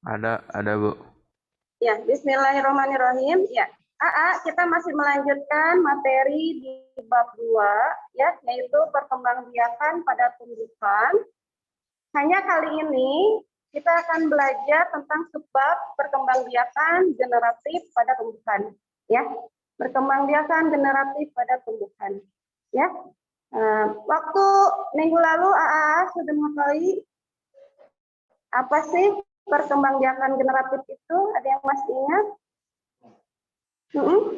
Ada Bu. Ya, bismillahirrahmanirrahim. Ya, kita masih melanjutkan materi di bab 2, ya, yaitu perkembangbiakan pada tumbuhan. Hanya kali ini kita akan belajar tentang sebab perkembangbiakan generatif pada tumbuhan, ya. Perkembangbiakan generatif pada tumbuhan, ya. Waktu minggu lalu sudah mengetahui apa sih perkembangbiakan generatif itu? Ada yang masih ingat?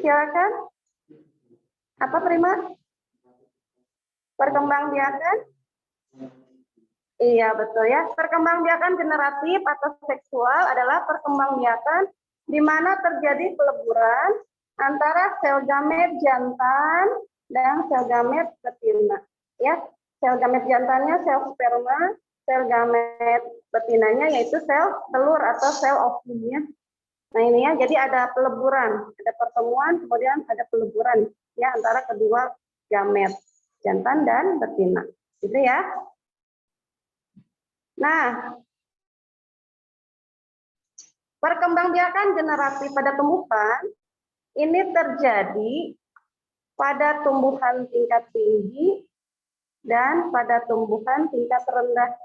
Silakan. Apa Prima? Perkembangbiakan? Iya betul ya. Perkembangbiakan generatif atau seksual adalah perkembangbiakan di mana terjadi peleburan antara sel gamet jantan dan sel gamet betina. Ya, sel gamet jantannya sel sperma, sel gamet betinanya yaitu sel telur atau sel ovumnya. Nah ini ya, jadi ada peleburan, ada pertemuan, kemudian ada peleburan ya antara kedua gamet jantan dan betina, gitu ya. Nah, perkembangbiakan generatif pada tumbuhan ini terjadi pada tumbuhan tingkat tinggi dan pada tumbuhan tingkat rendah.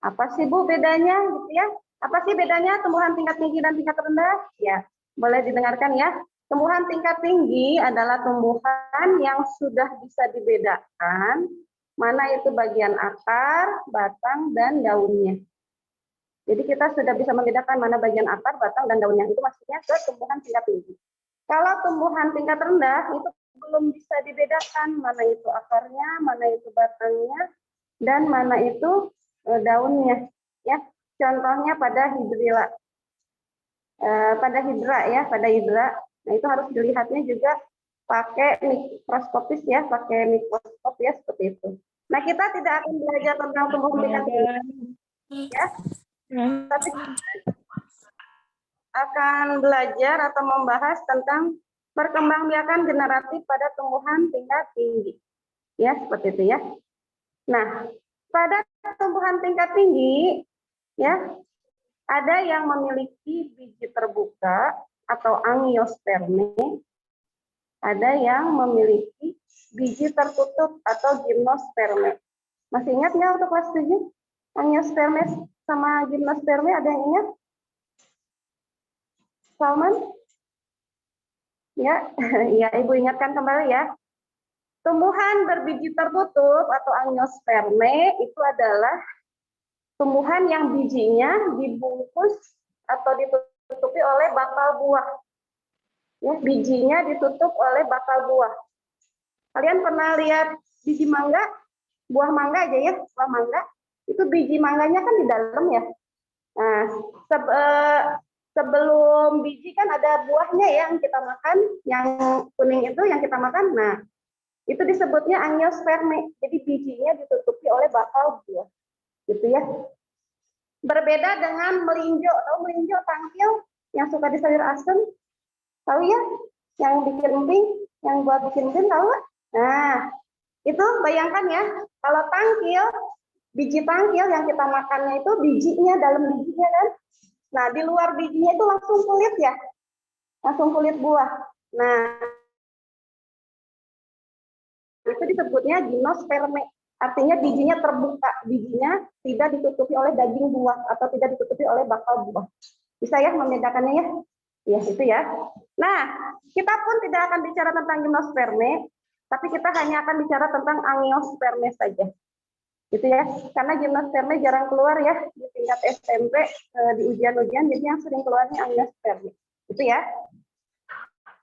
Apa sih Bu bedanya gitu ya? Apa sih bedanya tumbuhan tingkat tinggi dan tingkat rendah? Ya, boleh didengarkan ya. Tumbuhan tingkat tinggi adalah tumbuhan yang sudah bisa dibedakan mana itu bagian akar, batang, dan daunnya. Jadi kita sudah bisa membedakan mana bagian akar, batang, dan daunnya. Itu maksudnya ke tumbuhan tingkat tinggi. Kalau tumbuhan tingkat rendah itu belum bisa dibedakan mana itu akarnya, mana itu batangnya, dan mana itu daunnya. Ya, contohnya pada hidrilla, pada hidra. Nah itu harus dilihatnya juga pakai mikroskopis ya, pakai mikroskop ya seperti itu. Nah kita tidak akan belajar tentang tumbuhan tingkat tinggi, ya. Tapi akan belajar atau membahas tentang perkembangbiakan generatif pada tumbuhan tingkat tinggi. Ya, seperti itu ya. Nah, pada tumbuhan tingkat tinggi ya, ada yang memiliki biji terbuka atau angiosperme, ada yang memiliki biji tertutup atau gimnosperme. Masih ingat nggak untuk kelas 7? Angiosperme sama gimnosperme ada yang ingat? Salman? Ya, ya Ibu ingatkan kembali ya. Tumbuhan berbiji tertutup atau angiosperme itu adalah tumbuhan yang bijinya dibungkus atau ditutupi oleh bakal buah. Ya, bijinya ditutup oleh bakal buah. Kalian pernah lihat biji mangga? Buah mangga aja ya, buah mangga. Itu biji mangganya kan di dalam ya. Nah, sebelum biji kan ada buahnya yang kita makan, yang kuning itu yang kita makan. Nah, itu disebutnya angiosperme. Jadi bijinya ditutupi oleh bakal buah. Gitu ya. Berbeda dengan melinjo. Tahu melinjo tangkil yang suka di sayur asem? Tahu ya? Yang bikin emping, yang buat bikin emping tahu? Nah, itu bayangkan ya, kalau tangkil, biji tangkil yang kita makannya itu bijinya, dalam bijinya kan. Nah, di luar bijinya itu langsung kulit ya. Langsung kulit buah. Nah, itu disebutnya gimnosperme. Artinya bijinya terbuka, bijinya tidak ditutupi oleh daging buah atau tidak ditutupi oleh bakal buah. Bisa ya membedakannya ya? Ya, itu ya. Nah, kita pun tidak akan bicara tentang gimnosperme, tapi kita hanya akan bicara tentang angiosperme saja. Gitu ya. Karena gimnosperme jarang keluar ya di tingkat SMP, di ujian-ujian, jadi yang sering keluarnya angiosperme. Gitu ya.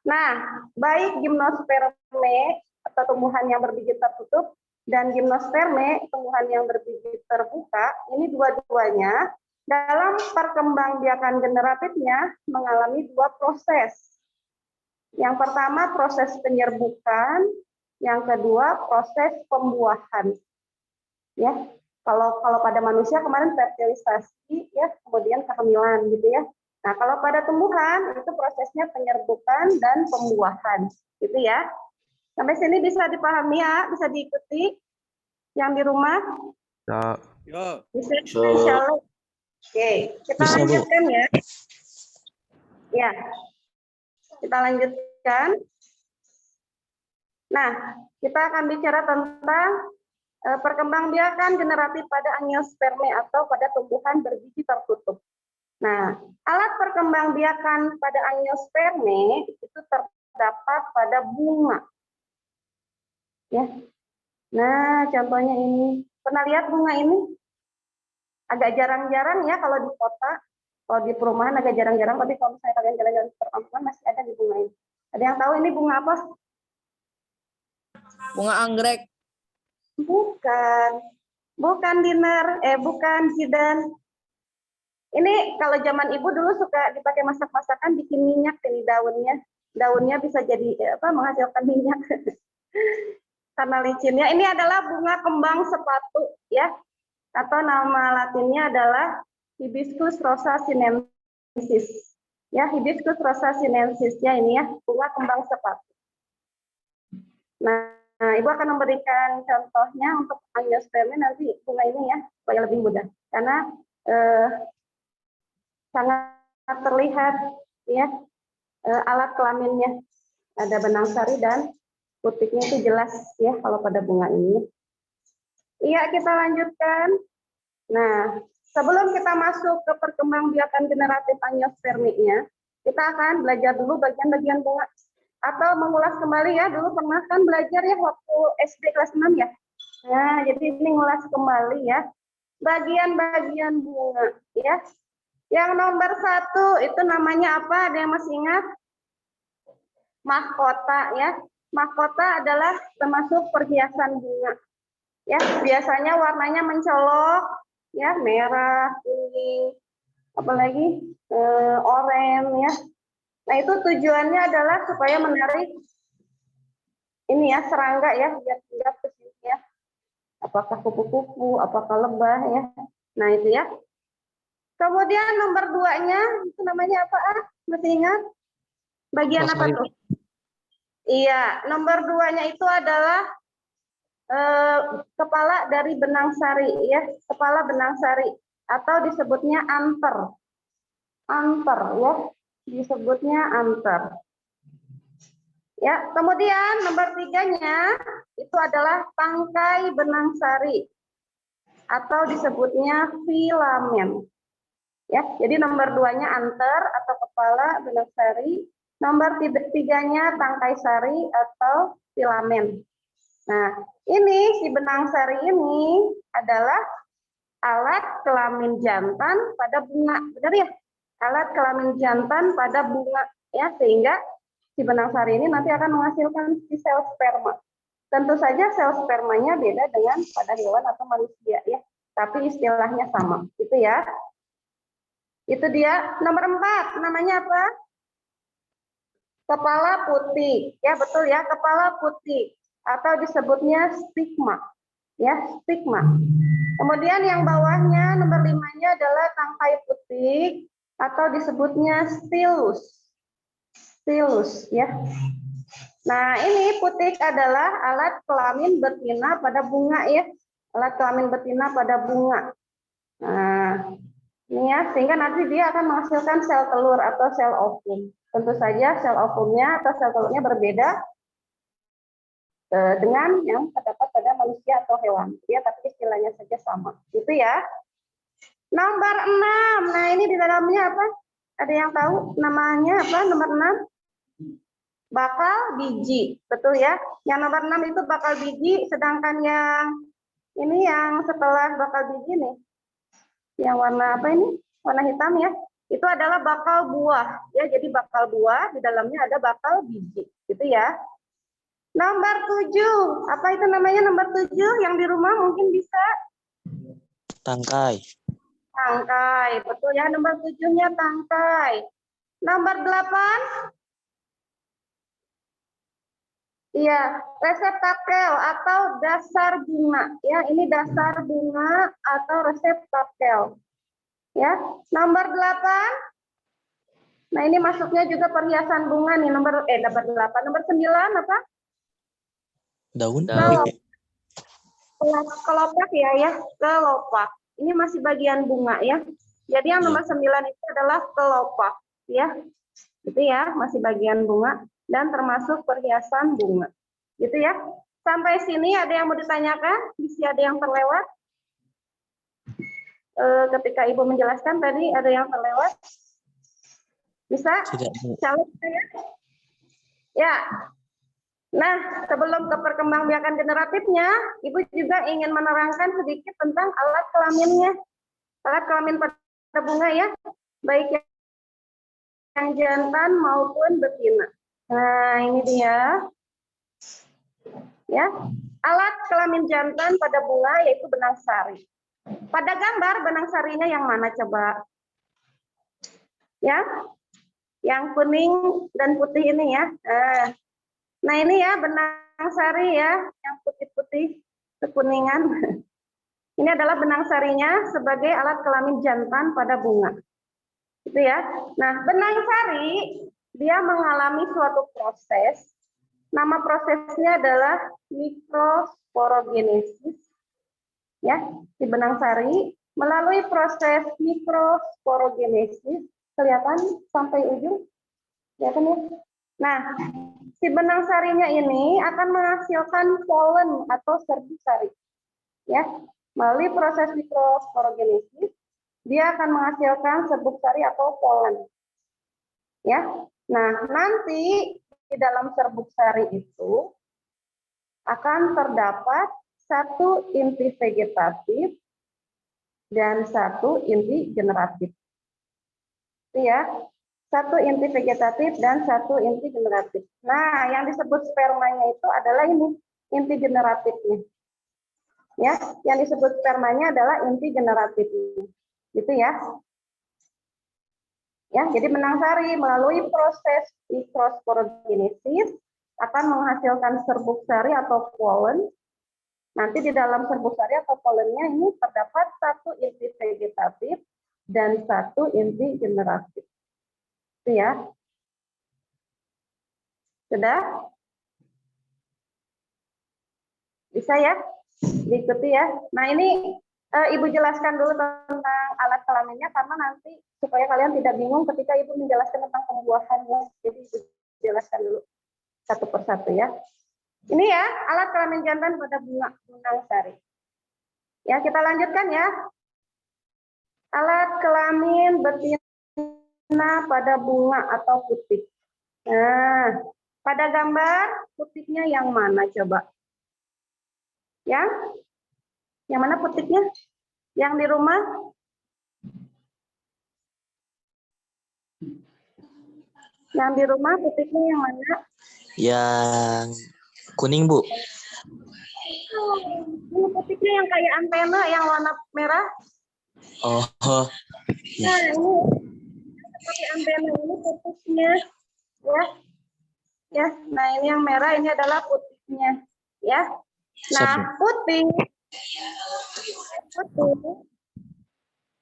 Nah, baik gimnosperme atau tumbuhan yang berbiji tertutup dan gimnosperme, tumbuhan yang berbiji terbuka, ini dua-duanya dalam perkembangbiakan generatifnya mengalami dua proses. Yang pertama proses penyerbukan, yang kedua proses pembuahan. Ya, kalau pada manusia kemarin fertilisasi, ya, kemudian kehamilan gitu ya. Nah, kalau pada tumbuhan itu prosesnya penyerbukan dan pembuahan, gitu ya. Sampai sini bisa dipahami ya, bisa diikuti yang di rumah. Ya. Bisa, insya Allah. Oke, kita Bisa, Bu. lanjutkan ya. Ya, kita lanjutkan. Nah, kita akan bicara tentang perkembangbiakan generatif pada angiosperme atau pada tumbuhan berbiji tertutup. Nah, alat perkembangbiakan pada angiosperme itu terdapat pada bunga. Ya. Nah, contohnya ini. Pernah lihat bunga ini? Agak jarang-jarang ya kalau di kota. Kalau di perumahan agak jarang-jarang, tapi kalau misalnya kalian jalan-jalan di perkampungan masih ada di bunga ini. Ada yang tahu ini bunga apa? Bunga anggrek. Bukan. Bukan Dinar. Bukan Zidan. Ini kalau zaman ibu dulu suka dipakai masak-masakan, bikin minyak ini daunnya. Daunnya bisa jadi menghasilkan minyak. Karena licinnya. Ini adalah bunga kembang sepatu ya. Atau nama latinnya adalah Hibiscus rosa sinensis. Ya, Hibiscus rosa sinensis ya ini ya, bunga kembang sepatu. Nah, Ibu akan memberikan contohnya untuk angiosperme nanti bunga ini ya, supaya lebih mudah. Karena sangat terlihat ya alat kelaminnya. Ada benang sari dan putiknya itu jelas ya kalau pada bunga ini. Iya, kita lanjutkan. Nah, sebelum kita masuk ke perkembangbiakan generatif angiospermiknya, kita akan belajar dulu bagian-bagian bunga. Atau mengulas kembali ya, dulu pernah kan belajar ya waktu SD kelas 6 ya. Nah, jadi ini ngulas kembali ya. Bagian-bagian bunga ya. Yang nomor 1 itu namanya apa? Ada yang masih ingat? Mahkota ya. Mahkota adalah termasuk perhiasan bunga. Ya, biasanya warnanya mencolok ya, merah, kuning, apalagi oranye ya. Nah, itu tujuannya adalah supaya menarik ini ya serangga ya, biar singgah ke sini ya. Apakah kupu-kupu, apakah lebah ya. Nah, itu ya. Kemudian nomor 2-nya itu namanya apa? Masih ingat? Bagian apa tuh? Iya, nomor 2-nya itu adalah kepala dari benang sari ya, kepala benang sari atau disebutnya anter. Anter ya, disebutnya anter. Ya, kemudian nomor 3-nya itu adalah tangkai benang sari atau disebutnya filamen. Ya, jadi nomor 2-nya anter atau kepala benang sari, nomor 3-nya tangkai sari atau filamen. Nah, ini si benang sari ini adalah alat kelamin jantan pada bunga, benar ya? Alat kelamin jantan pada bunga, ya, sehingga si benang sari ini nanti akan menghasilkan si sel sperma. Tentu saja sel spermanya beda dengan pada hewan atau manusia, ya, tapi istilahnya sama, gitu ya. Itu dia. Nomor 4, namanya apa? Kepala putih, ya betul ya, kepala putih atau disebutnya stigma, ya stigma. Kemudian yang bawahnya nomor 5-nya adalah tangkai putih atau disebutnya stilus, stilus ya. Nah ini putik adalah alat kelamin betina pada bunga ya, alat kelamin betina pada bunga. Nah ini ya, sehingga nanti dia akan menghasilkan sel telur atau sel ovum. Tentu saja sel ovumnya atau sel telurnya berbeda dengan yang terdapat pada manusia atau hewan, ya, tapi istilahnya saja sama. Itu ya. Nomor 6. Nah, ini di dalamnya apa? Ada yang tahu namanya apa? Nomor 6? Bakal biji. Betul ya. Yang nomor 6 itu bakal biji, sedangkan yang ini yang setelah bakal biji nih. Yang warna apa ini? Warna hitam ya. Itu adalah bakal buah. Ya, jadi bakal buah, di dalamnya ada bakal biji. Gitu ya. Nomor 7, apa itu namanya nomor 7 yang di rumah mungkin bisa? Tangkai. Tangkai, betul ya, nomor 7-nya tangkai. Nomor 8? Iya, reseptakel atau dasar bunga. Ya, ini dasar bunga atau reseptakel. Ya, nomor 8. Nah, ini masuknya juga perhiasan bunga nih, nomor 8. Nomor 9 apa? Daun. Kelopak ya, kelopak. Ini masih bagian bunga ya. Jadi yang nomor 9 itu adalah kelopak, ya. Itu ya, masih bagian bunga dan termasuk perhiasan bunga. Gitu ya. Sampai sini ada yang mau ditanyakan? Bisa ada yang terlewat? Ketika Ibu menjelaskan tadi ada yang terlewat? Bisa? Tidak, Bu. Calon saya? Ya. Nah, sebelum ke perkembangbiakan generatifnya, Ibu juga ingin menerangkan sedikit tentang alat kelaminnya. Alat kelamin pada bunga ya, baik yang jantan maupun betina. Nah, ini dia. Ya, alat kelamin jantan pada bunga yaitu benang sari. Pada gambar benang sarinya yang mana coba? Ya, yang kuning dan putih ini ya. Nah ini ya benang sari ya, yang putih-putih kekuningan. Ini adalah benang sarinya sebagai alat kelamin jantan pada bunga. Gitu ya. Nah, benang sari dia mengalami suatu proses. Nama prosesnya adalah mikrosporogenesis. Ya, di benang sari melalui proses mikrosporogenesis, kelihatan sampai ujung? Kelihatan ya? Nah, si benang sarinya ini akan menghasilkan polen atau serbuk sari. Ya, melalui proses mikrosporogenesis, dia akan menghasilkan serbuk sari atau polen. Ya, nah nanti di dalam serbuk sari itu akan terdapat satu inti vegetatif dan satu inti generatif. Itu ya, satu inti vegetatif dan satu inti generatif. Nah, yang disebut spermanya itu adalah ini inti generatifnya. Ya, yang disebut spermanya adalah inti generatifnya. Gitu ya. Ya, jadi benang sari melalui proses mikrosporogenesis akan menghasilkan serbuk sari atau polen. Nanti di dalam serbuk sari atau polennya ini terdapat satu inti vegetatif dan satu inti generatif. Itu ya. Sudah? Bisa ya? Diikuti ya. Nah ini Ibu jelaskan dulu tentang alat kelaminnya karena nanti supaya kalian tidak bingung ketika Ibu menjelaskan tentang pembuahannya. Jadi Ibu jelaskan dulu satu persatu ya. Ini ya alat kelamin jantan pada bunga benang sari. Ya kita lanjutkan ya. Alat kelamin betina pada bunga atau putik. Nah, pada gambar putiknya yang mana coba? Yang mana putiknya? Yang di rumah? Yang di rumah putiknya yang mana? Yang kuning, Bu. Ini putiknya yang kayak antena yang warna merah. Oh, Nah, ini seperti antena ini putiknya. Ya. Nah, ini yang merah ini adalah putiknya. Ya. Nah, putih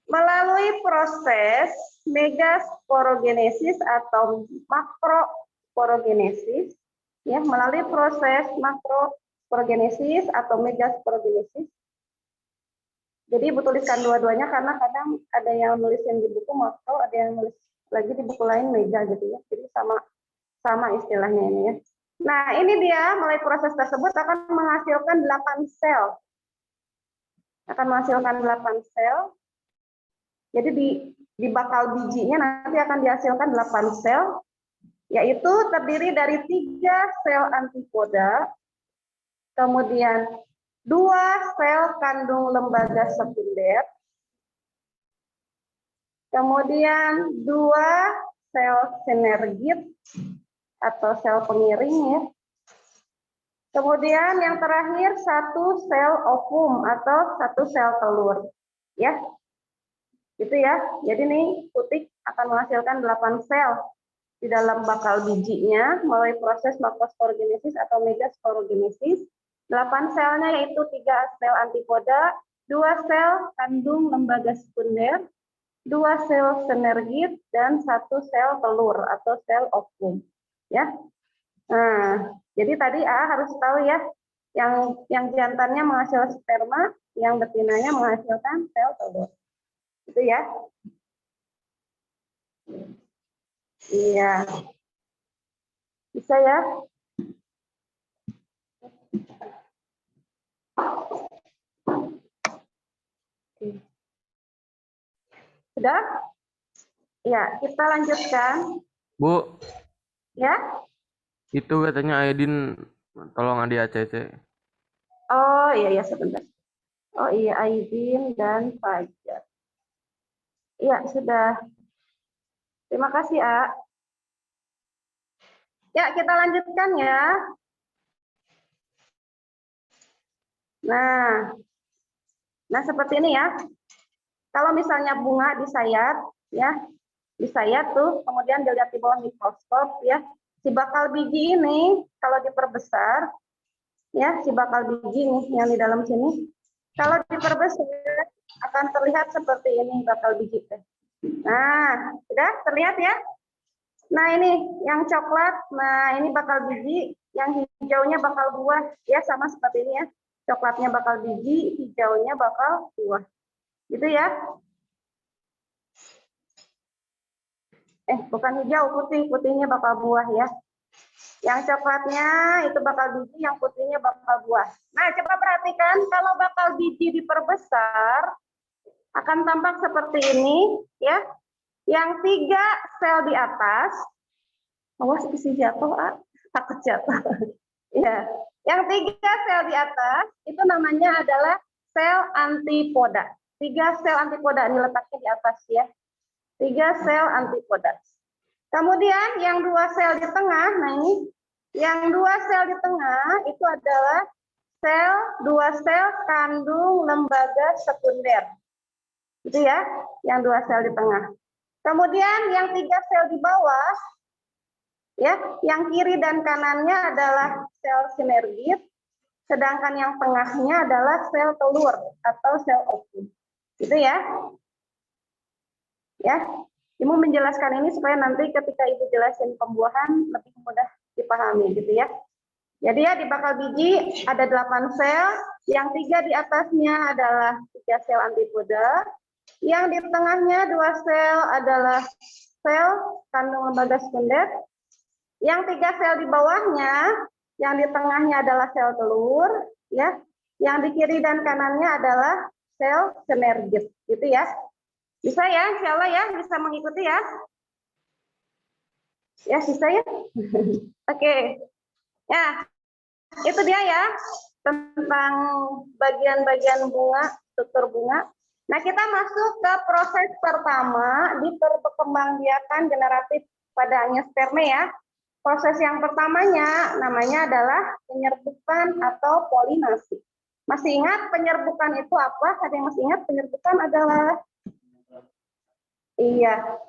melalui proses megasporogenesis atau makrosporogenesis, ya, melalui proses makrosporogenesis atau megasporogenesis. Jadi Ibu tuliskan dua-duanya karena kadang ada yang nulisin di buku makro, ada yang nulis lagi di buku lain mega gitu ya. Jadi sama istilahnya ini ya. Nah, ini dia melalui proses tersebut akan menghasilkan 8 sel. Akan menghasilkan 8 sel. Jadi di bakal bijinya nanti akan dihasilkan 8 sel, yaitu terdiri dari 3 sel antipoda, kemudian 2 sel kandung lembaga sekunder, kemudian 2 sel sinergit atau sel pengiring ya. Kemudian yang terakhir 1 sel ovum atau 1 sel telur. Ya. Gitu ya. Jadi nih putik akan menghasilkan 8 sel di dalam bakal bijinya melalui proses makrosporogenesis atau megasporogenesis. 8 selnya yaitu 3 sel antipoda, 2 sel kandung lembaga sekunder, 2 sel sinergit dan 1 sel telur atau sel ovum. Ya. Nah, jadi tadi harus tahu ya, yang jantannya menghasilkan sperma, yang betinanya menghasilkan sel telur. Itu ya. Iya. Bisa ya? Sudah? Ya, kita lanjutkan. Bu, Ya. itu katanya Aidin tolong adik ACC. Oh iya sebentar. Oh iya Aidin dan Fajar. Iya sudah. Terima kasih A. Ya kita lanjutkan ya. Nah seperti ini ya. Kalau misalnya bunga disayat, ya disayat tuh, kemudian dilihat di bawah mikroskop ya. Si bakal biji ini kalau diperbesar, ya si bakal biji nih yang di dalam sini, kalau diperbesar akan terlihat seperti ini bakal biji teh. Nah, sudah terlihat ya? Nah, ini yang coklat, nah ini bakal biji, yang hijaunya bakal buah, ya sama seperti ini ya. Coklatnya bakal biji, hijaunya bakal buah. Gitu ya. Bukan hijau, putih, putihnya bakal buah ya. Yang coklatnya itu bakal biji, yang putihnya bakal buah. Nah, coba perhatikan kalau bakal biji diperbesar akan tampak seperti ini ya. Yang 3 sel di atas, awas isi jatuh, takut jatuh. Ya, yang 3 sel di atas itu namanya adalah sel antipoda. 3 sel antipoda ini letaknya di atas ya. 3 sel antipoda. Kemudian yang 2 sel di tengah, nah ini yang 2 sel di tengah itu adalah 2 sel kandung lembaga sekunder. Itu ya, yang 2 sel di tengah. Kemudian yang 3 sel di bawah, ya, yang kiri dan kanannya adalah sel sinergit, sedangkan yang tengahnya adalah sel telur atau sel ovum. Gitu ya. Ya, Ibu menjelaskan ini supaya nanti ketika Ibu jelasin pembuahan lebih mudah dipahami gitu ya. Jadi ya di bakal biji ada 8 sel, yang 3 di atasnya adalah 3 sel antipoda, yang di tengahnya 2 sel adalah sel kandung lembaga sekunder, yang 3 sel di bawahnya, yang di tengahnya adalah sel telur, ya, yang di kiri dan kanannya adalah sel sinergit, gitu ya. Bisa ya, insya Allah ya, bisa mengikuti ya. Ya, bisa ya. Oke. Ya, itu dia ya, tentang bagian-bagian bunga, struktur bunga. Nah, kita masuk ke proses pertama di perkembangbiakan generatif pada angiosperme ya. Proses yang pertamanya namanya adalah penyerbukan atau polinasi. Masih ingat penyerbukan itu apa? Ada yang masih ingat penyerbukan adalah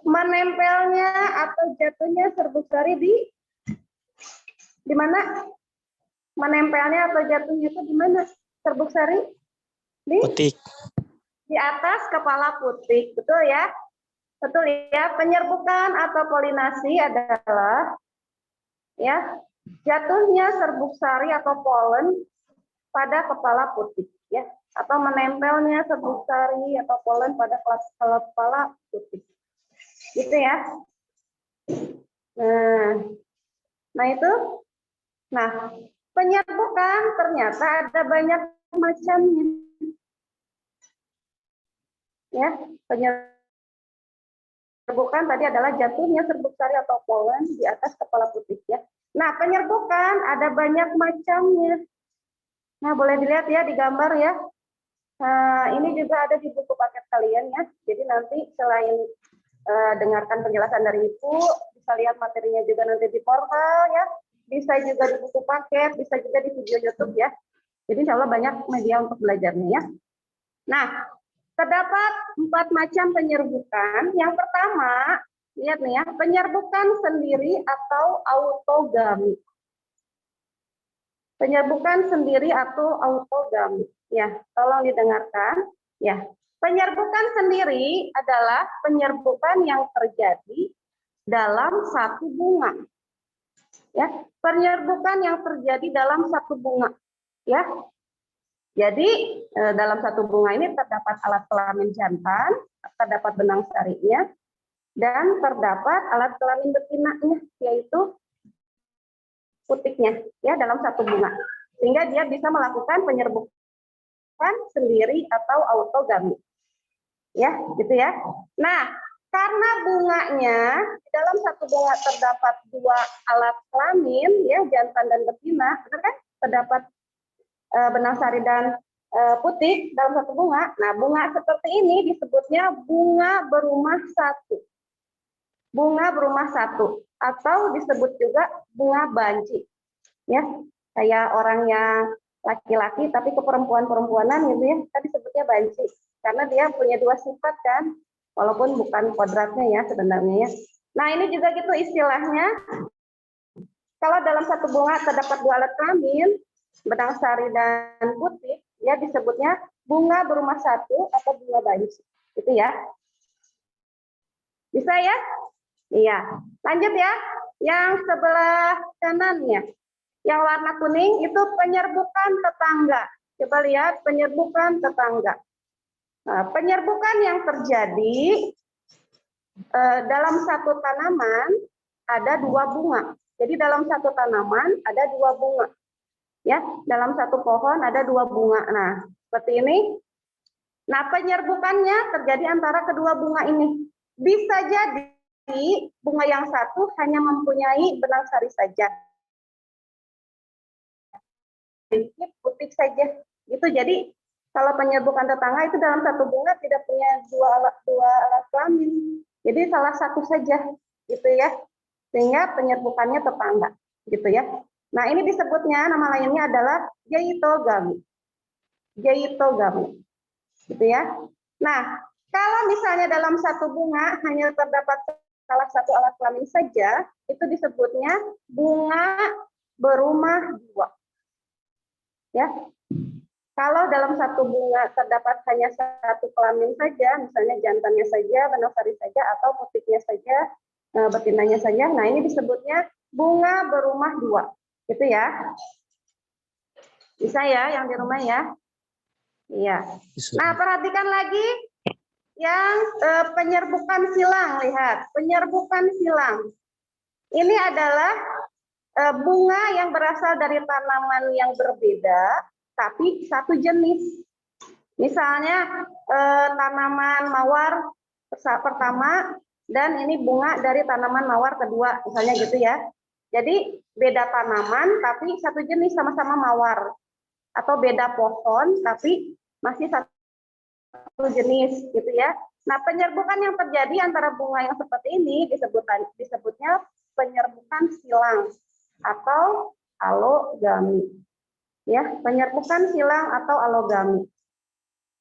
menempelnya atau jatuhnya serbuk sari di mana? Menempelnya atau jatuhnya itu di mana? Serbuk sari? Putik. Di atas kepala putik, betul ya? Betul ya. Penyerbukan atau polinasi adalah ya jatuhnya serbuk sari atau polen pada kepala putik ya, atau menempelnya serbuk sari atau polen pada kepala putik. Gitu ya. Nah itu. Nah, penyerbukan ternyata ada banyak macamnya. Ya, penyerbukan tadi adalah jatuhnya serbuk sari atau polen di atas kepala putik ya. Nah, penyerbukan ada banyak macamnya. Nah, boleh dilihat ya di gambar ya. Nah, ini juga ada di buku paket kalian ya. Jadi nanti selain dengarkan penjelasan dari Ibu, bisa lihat materinya juga nanti di portal ya. Bisa juga di buku paket, bisa juga di video YouTube ya. Jadi insya Allah banyak media untuk belajarnya ya. Nah, terdapat 4 macam penyerbukan. Yang pertama, lihat nih ya, penyerbukan sendiri atau autogami. Penyerbukan sendiri atau autogami. Ya, tolong didengarkan. Ya, penyerbukan sendiri adalah penyerbukan yang terjadi dalam satu bunga. Ya, penyerbukan yang terjadi dalam satu bunga. Ya, jadi dalam satu bunga ini terdapat alat kelamin jantan, terdapat benang sarinya, dan terdapat alat kelamin betinanya, yaitu putiknya, ya, dalam satu bunga. Sehingga dia bisa melakukan penyerbukan sendiri atau autogami. Ya, gitu ya. Nah, karena bunganya, di dalam satu bunga terdapat dua alat kelamin, ya, jantan dan betina, benar kan? Terdapat benang sari dan putik dalam satu bunga. Nah, bunga seperti ini disebutnya bunga berumah satu. Bunga berumah satu, atau disebut juga bunga banci. Ya, kayak orang yang laki-laki tapi ke perempuan-perempuanan gitu ya, kita disebutnya banci. Karena dia punya dua sifat kan, walaupun bukan kodratnya ya sebenarnya ya. Nah, ini juga gitu istilahnya. Kalau dalam satu bunga terdapat dua alat kelamin, benang sari dan putik, ya disebutnya bunga berumah satu atau bunga banci. Gitu ya. Bisa ya? Iya. Lanjut ya. Yang sebelah kanannya. Yang warna kuning itu penyerbukan tetangga. Coba lihat penyerbukan tetangga. Nah, penyerbukan yang terjadi dalam satu tanaman ada dua bunga. Jadi dalam satu tanaman ada dua bunga. Ya, dalam satu pohon ada dua bunga. Nah, seperti ini. Nah, penyerbukannya terjadi antara kedua bunga ini. Bisa jadi bunga yang satu hanya mempunyai benang sari saja. Putik saja. Gitu. Jadi kalau penyerbukan tetangga itu dalam satu bunga tidak punya dua alat kelamin. Jadi salah satu saja, gitu ya. Sehingga penyerbukannya tetangga, gitu ya. Nah, ini disebutnya nama lainnya adalah jaitogami. Jaitogami. Gitu ya. Nah, kalau misalnya dalam satu bunga hanya terdapat salah satu alat kelamin saja, itu disebutnya bunga berumah dua. Ya. Kalau dalam satu bunga terdapat hanya satu kelamin saja, misalnya jantannya saja, benang sari saja, atau putiknya saja, betinanya saja, nah ini disebutnya bunga berumah dua. Gitu ya. Bisa ya yang di rumah ya? Iya. Nah, perhatikan lagi yang penyerbukan silang. Lihat, penyerbukan silang. Ini adalah bunga yang berasal dari tanaman yang berbeda, tapi satu jenis. Misalnya tanaman mawar pertama dan ini bunga dari tanaman mawar kedua, misalnya gitu ya. Jadi beda tanaman tapi satu jenis, sama-sama mawar. Atau beda pohon tapi masih satu jenis gitu ya. Nah, penyerbukan yang terjadi antara bunga yang seperti ini disebutnya penyerbukan silang atau alogami. Ya, penyerbukan silang atau alogami.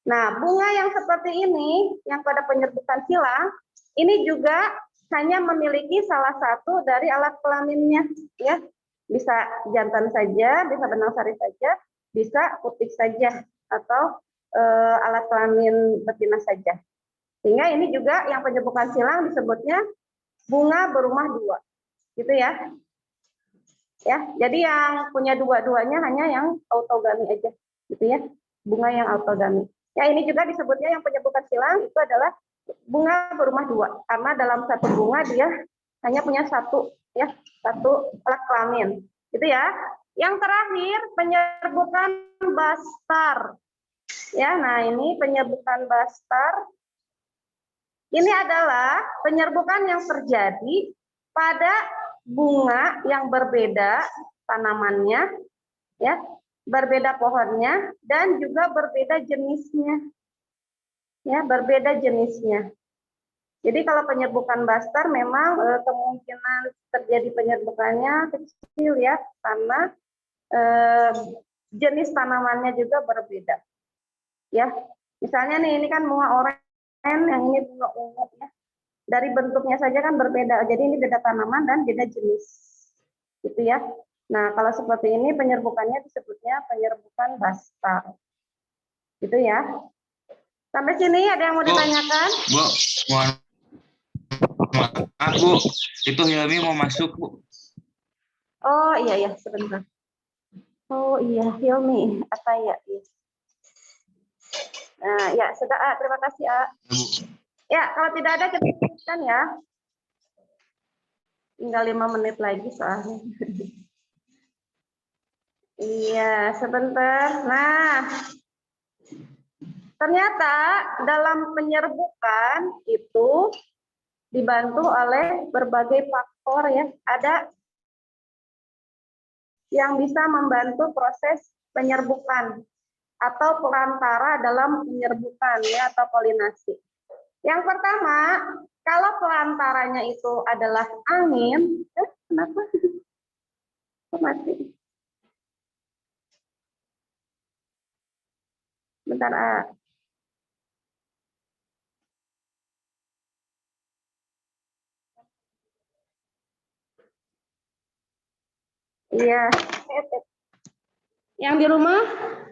Nah, bunga yang seperti ini, yang pada penyerbukan silang, ini juga hanya memiliki salah satu dari alat kelaminnya, ya. Bisa jantan saja, bisa benang sari saja, bisa putik saja, atau alat kelamin betina saja. Sehingga ini juga yang penyerbukan silang disebutnya bunga berumah dua, gitu ya. Ya, jadi yang punya dua-duanya hanya yang autogami aja, gitu ya, bunga yang autogami. Ya, ini juga disebutnya yang penyerbukan silang itu adalah bunga berumah dua, karena dalam satu bunga dia hanya punya satu, ya, satu alat kelamin, gitu ya. Yang terakhir penyerbukan bastar. Ya, nah ini penyerbukan bastar. Ini adalah penyerbukan yang terjadi pada bunga yang berbeda tanamannya, ya, berbeda pohonnya, dan juga berbeda jenisnya, ya, berbeda jenisnya. Jadi kalau penyerbukan bastar memang kemungkinan terjadi penyerbukannya kecil ya, karena jenis tanamannya juga berbeda, ya. Misalnya nih ini kan bunga oranye, yang ini bunga ungu ya. Dari bentuknya saja kan berbeda, jadi ini beda tanaman dan beda jenis, gitu ya. Nah, kalau seperti ini penyerbukannya disebutnya penyerbukan bastar, gitu ya. Sampai sini ada yang mau ditanyakan? Bu, mohon maaf Bu, itu Hilmi mau masuk Bu. Oh iya sebentar. Oh iya Hilmi, apa ya? Nah ya sudah, terima kasih A. Bu. Ya, kalau tidak ada kita lanjutkan ya. Tinggal 5 menit lagi soalnya. Iya, sebentar. Nah, ternyata dalam penyerbukan itu dibantu oleh berbagai faktor ya. Ada yang bisa membantu proses penyerbukan atau perantara dalam penyerbukan ya atau polinasi. Yang pertama, kalau perantaranya itu adalah angin, kenapa? Kok mati? Bentar, iya. Yang di rumah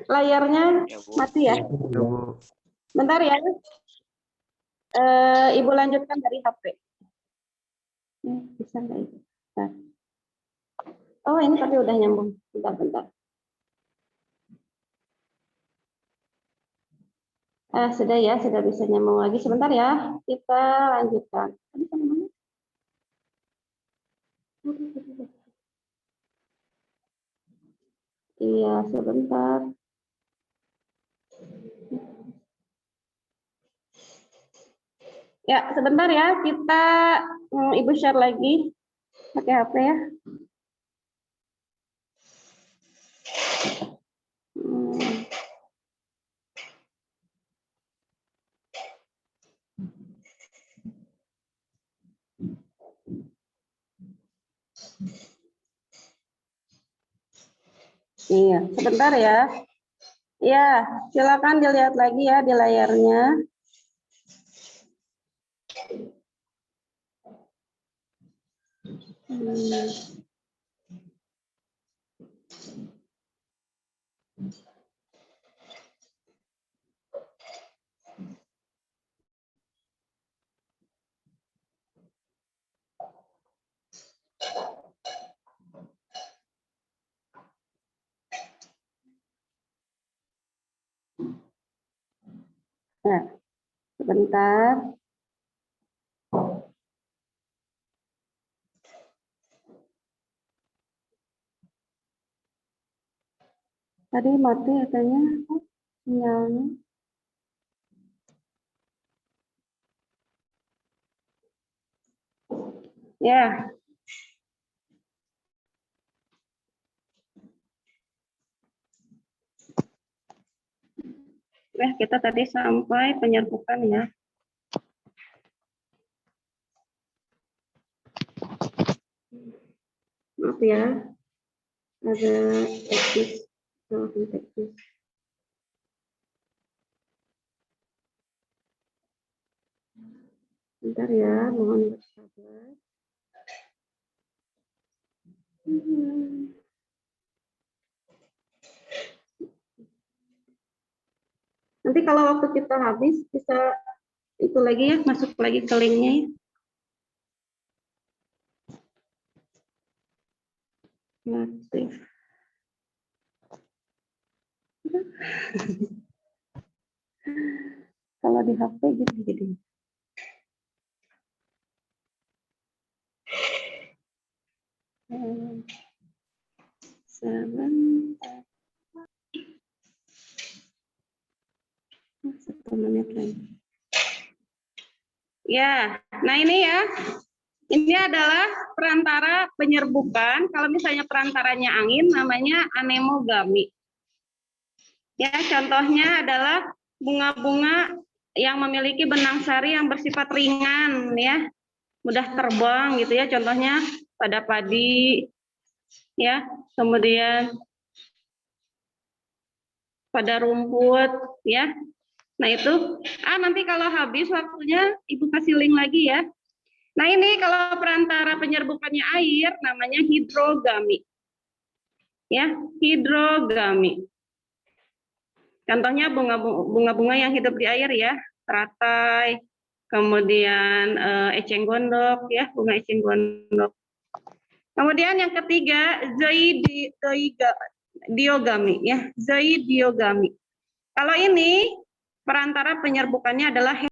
layarnya mati ya? Ya, Bu. Bentar ya. Ibu lanjutkan dari HP. Bisa nggak itu? Bentar. Oh, ini tapi udah nyambung. Bentar. Sudah ya, sudah bisa nyambung lagi. Sebentar ya, kita lanjutkan. Iya, sebentar. Ya, sebentar ya, kita Ibu share lagi pakai HP ya. Iya, sebentar ya. Ya, silakan dilihat lagi ya di layarnya. Nah, sebentar. Tadi mati katanya sinyalnya. Ya. Kita tadi sampai penyerbukan ya. Maaf ya. Ada teknis. Bentar ya, mohon bersabar. Nanti kalau waktu kita habis bisa itu lagi ya, masuk lagi ke linknya ya. Aktif. Kalau di HP gitu. Sebentar. 1 menit lagi. Ya, nah ini ya. Ini adalah perantara penyerbukan. Kalau misalnya perantaranya angin, namanya anemogami. Ya, contohnya adalah bunga-bunga yang memiliki benang sari yang bersifat ringan, ya, mudah terbang gitu ya. Contohnya pada padi, ya, kemudian pada rumput, ya. Nah itu, nanti kalau habis waktunya Ibu kasih link lagi ya. Nah ini kalau perantara penyerbukannya air, namanya hidrogami. Ya, hidrogami. Contohnya bunga-bunga yang hidup di air ya, teratai, kemudian eceng gondok ya, bunga eceng gondok. Kemudian yang ketiga zoidiogami ya, zoidiogami. Kalau ini perantara penyerbukannya adalah